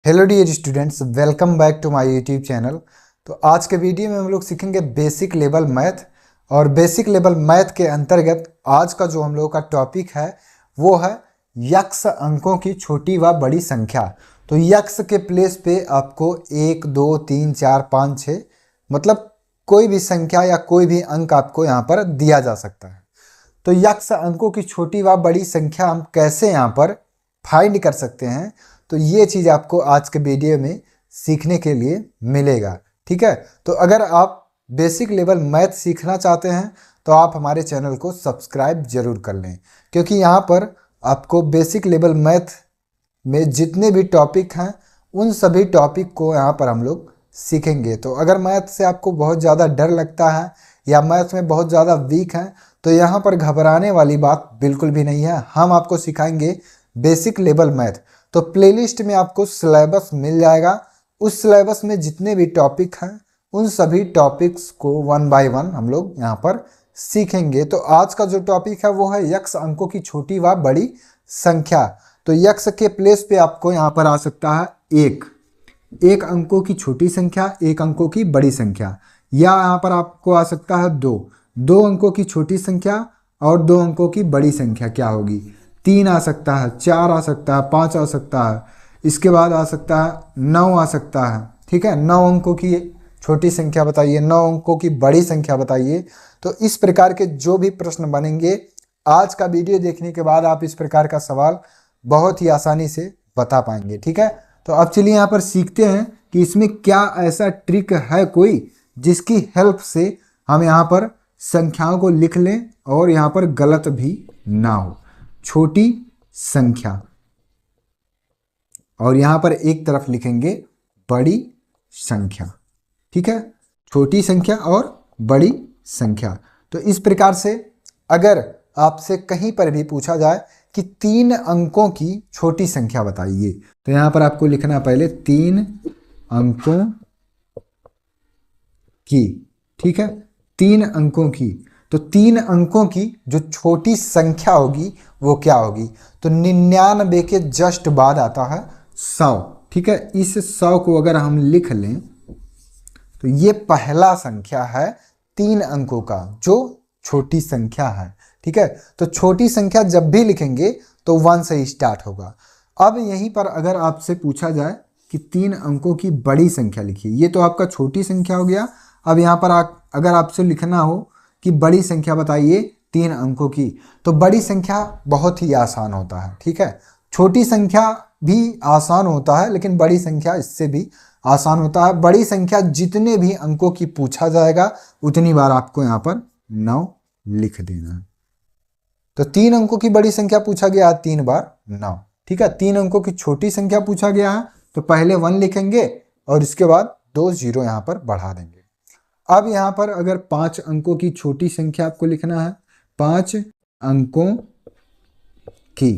Hello dear students, welcome back to my YouTube channel. तो आज के वीडियो में हम लोग सीखेंगे बेसिक लेवल मैथ। और बेसिक लेवल मैथ के अंतर्गत आज का जो हम लोगों का टॉपिक है वो है यक्ष अंकों की छोटी व बड़ी संख्या। तो यक्ष के प्लेस पे आपको 1 2 3 4 5 6 मतलब कोई भी संख्या या कोई भी अंक आपको यहाँ पर दिया जा सकता है। तो यक्ष अंकों की छोटी व बड़ी संख्या हम कैसे यहाँ पर फाइंड कर सकते हैं, तो ये चीज़ आपको आज के वीडियो में सीखने के लिए मिलेगा। ठीक है, तो अगर आप बेसिक लेवल मैथ सीखना चाहते हैं तो आप हमारे चैनल को सब्सक्राइब जरूर कर लें, क्योंकि यहाँ पर आपको बेसिक लेवल मैथ में जितने भी टॉपिक हैं उन सभी टॉपिक को यहाँ पर हम लोग सीखेंगे। तो अगर मैथ से आपको बहुत ज़्यादा डर लगता है या मैथ में बहुत ज़्यादा वीक हैं तो यहाँ पर घबराने वाली बात बिल्कुल भी नहीं है। हम आपको सिखाएंगे बेसिक लेवल मैथ। तो प्लेलिस्ट में आपको सिलेबस मिल जाएगा। उस सिलेबस में जितने भी टॉपिक हैं उन सभी टॉपिक्स को वन बाय वन हम लोग यहाँ पर सीखेंगे। तो आज का जो टॉपिक है वो है यक्ष अंकों की छोटी व बड़ी संख्या। तो यक्ष के प्लेस पे आपको यहाँ पर आ सकता है एक अंकों की छोटी संख्या, एक अंकों की बड़ी संख्या, या यहाँ पर आपको आ सकता है दो अंकों की छोटी संख्या और 2 अंकों की बड़ी संख्या क्या होगी। 3 आ सकता है, 4 आ सकता है, 5 आ सकता है, इसके बाद आ सकता है 9 आ सकता है। ठीक है, 9 अंकों की छोटी संख्या बताइए, 9 अंकों की बड़ी संख्या बताइए। तो इस प्रकार के जो भी प्रश्न बनेंगे आज का वीडियो देखने के बाद आप इस प्रकार का सवाल बहुत ही आसानी से बता पाएंगे। ठीक है, तो अब चलिए यहाँ पर सीखते हैं कि इसमें क्या ऐसा ट्रिक है कोई जिसकी हेल्प से हम यहाँ पर संख्याओं को लिख लें और यहाँ पर गलत भी ना हो। छोटी संख्या और यहाँ पर एक तरफ लिखेंगे बड़ी संख्या। ठीक है, छोटी संख्या और बड़ी संख्या। तो इस प्रकार से अगर आपसे कहीं पर भी पूछा जाए कि 3 अंकों की छोटी संख्या बताइए, तो यहाँ पर आपको लिखना पहले 3 अंकों की। ठीक है, 3 अंकों की। तो 3 अंकों की जो छोटी संख्या होगी वो क्या होगी, तो 99 के जस्ट बाद आता है 100। ठीक है, इस 100 को अगर हम लिख लें तो ये पहला संख्या है 3 अंकों का जो छोटी संख्या है। ठीक है, तो छोटी संख्या जब भी लिखेंगे तो 1 से ही स्टार्ट होगा। अब यहीं पर अगर आपसे पूछा जाए कि 3 अंकों की बड़ी संख्या लिखिए, ये तो आपका छोटी संख्या हो गया। अब यहाँ पर अगर आपसे लिखना हो कि बड़ी संख्या बताइए 3 अंकों की, तो बड़ी संख्या बहुत ही आसान होता है। ठीक है, छोटी संख्या भी आसान होता है लेकिन बड़ी संख्या इससे भी आसान होता है। बड़ी संख्या जितने भी अंकों की पूछा जाएगा उतनी बार आपको यहाँ पर 9 लिख देना है। तो 3 अंकों की बड़ी संख्या पूछा गया है 3 बार 9। ठीक है, 3 अंकों की छोटी संख्या पूछा गया है तो पहले 1 लिखेंगे और इसके बाद 2 0 यहाँ पर बढ़ा देंगे। अब यहाँ पर अगर 5 अंकों की छोटी संख्या आपको लिखना है, 5 अंकों की।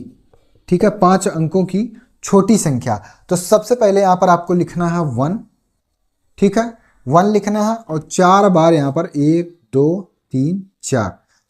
ठीक है, 5 अंकों की छोटी संख्या, तो सबसे पहले यहाँ पर आपको लिखना है 1। ठीक है, 1 लिखना है और 4 बार यहाँ पर 1 2 3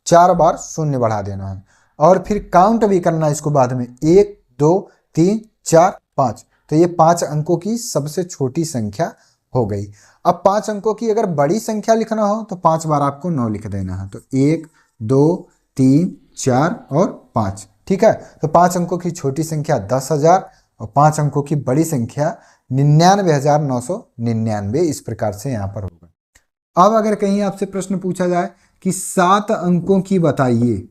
4 बार शून्य बढ़ा देना है और फिर काउंट भी करना है इसको बाद में 1 2 3 4 5। तो ये 5 अंकों की सबसे छोटी संख्या हो गई। अब 5 अंकों की अगर बड़ी संख्या लिखना हो तो 5 बार आपको 9 लिख देना है। तो 1 2 3 4 और 5। ठीक है, तो 5 अंकों की छोटी संख्या 10,000 और 5 अंकों की बड़ी संख्या 99,999। इस प्रकार से यहाँ पर होगा। अब अगर कहीं आपसे प्रश्न पूछा जाए कि 7 अंकों की बताइए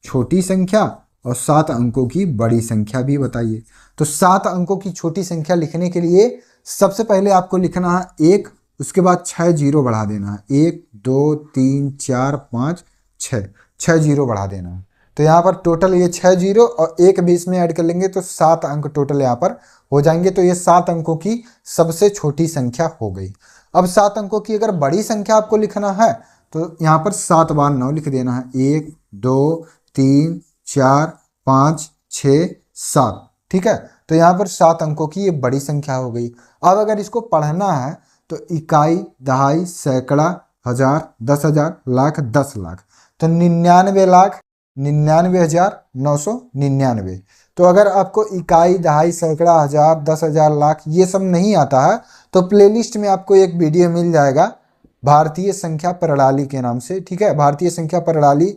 छोटी संख्या और 7 अंकों की बड़ी संख्या भी बताइए, तो 7 अंकों की छोटी संख्या लिखने के लिए सबसे पहले आपको लिखना है 1, उसके बाद 6 0 बढ़ा देना है। 1 2 3 4 5 6 0 बढ़ा देना है। तो यहाँ पर टोटल ये 6 0 और 1 भी इसमें ऐड कर लेंगे तो 7 अंक टोटल यहाँ पर हो जाएंगे। तो ये 7 अंकों की सबसे छोटी संख्या हो गई। अब 7 अंकों की अगर बड़ी संख्या आपको लिखना है तो यहाँ पर 7 बार 9 लिख देना है। 1 2 3 4 5 6 7। ठीक है, तो यहाँ पर 7 अंकों की ये बड़ी संख्या हो गई। अब अगर इसको पढ़ना है तो इकाई, दहाई, सैकड़ा, हजार, 10,000, लाख, 10 लाख, तो 99,99,999। तो अगर आपको इकाई, दहाई, सैकड़ा, हजार, 10,000, लाख ये सब नहीं आता है तो प्लेलिस्ट में आपको एक वीडियो मिल जाएगा भारतीय संख्या प्रणाली के नाम से, ठीक है। भारतीय संख्या प्रणाली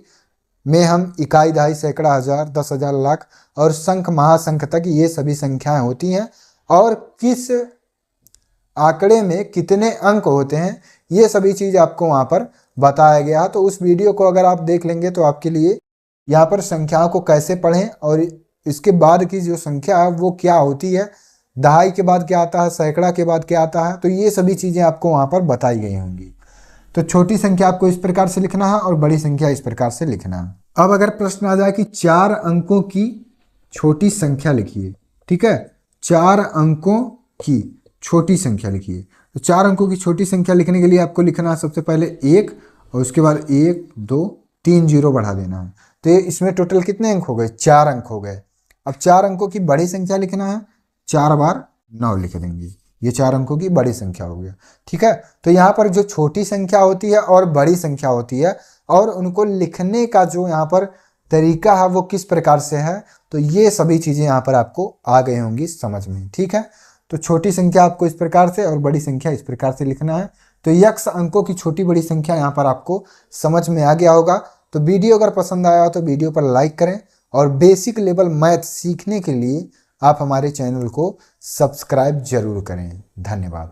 में हम इकाई, दहाई, सैकड़ा, हजार, 10,000, लाख और संख, महासंख तक ये सभी संख्याएं होती हैं और किस आंकड़े में कितने अंक होते हैं ये सभी चीज़ आपको वहाँ पर बताया गया है। तो उस वीडियो को अगर आप देख लेंगे तो आपके लिए यहाँ पर संख्याओं को कैसे पढ़ें और इसके बाद की जो संख्या है वो क्या होती है, दहाई के बाद क्या आता है, सैकड़ा के बाद क्या आता है, तो ये सभी चीज़ें आपको वहाँ पर बताई गई होंगी। तो छोटी संख्या आपको इस प्रकार से लिखना है और बड़ी संख्या इस प्रकार से लिखना है। अब अगर प्रश्न आ जाए कि 4 अंकों की छोटी संख्या लिखिए, ठीक है, 4 अंकों की छोटी संख्या लिखिए। तो 4 अंकों की छोटी संख्या लिखने के लिए आपको लिखना है सबसे पहले 1 और उसके बाद 1, 2, 3 जीरो बढ़ा देना है। तो इसमें टोटल कितने अंक हो गए, 4 अंक हो गए। अब 4 अंकों की बड़ी संख्या लिखना है, 4 बार 9 लिख देंगे, ये 4 अंकों की बड़ी संख्या हो गया, ठीक है। तो यहाँ पर जो छोटी संख्या होती है और बड़ी संख्या होती है और उनको लिखने का जो यहाँ पर तरीका है वो किस प्रकार से है, तो ये सभी चीज़ें यहाँ पर आपको आ गई होंगी समझ में, ठीक है। तो छोटी संख्या आपको इस प्रकार से और बड़ी संख्या इस प्रकार से लिखना है। तो यक्ष अंकों की छोटी बड़ी संख्या यहाँ पर आपको समझ में आ गया होगा। तो वीडियो अगर पसंद आया हो तो वीडियो पर लाइक करें और बेसिक लेवल मैथ सीखने के लिए आप हमारे चैनल को सब्सक्राइब जरूर करें। धन्यवाद।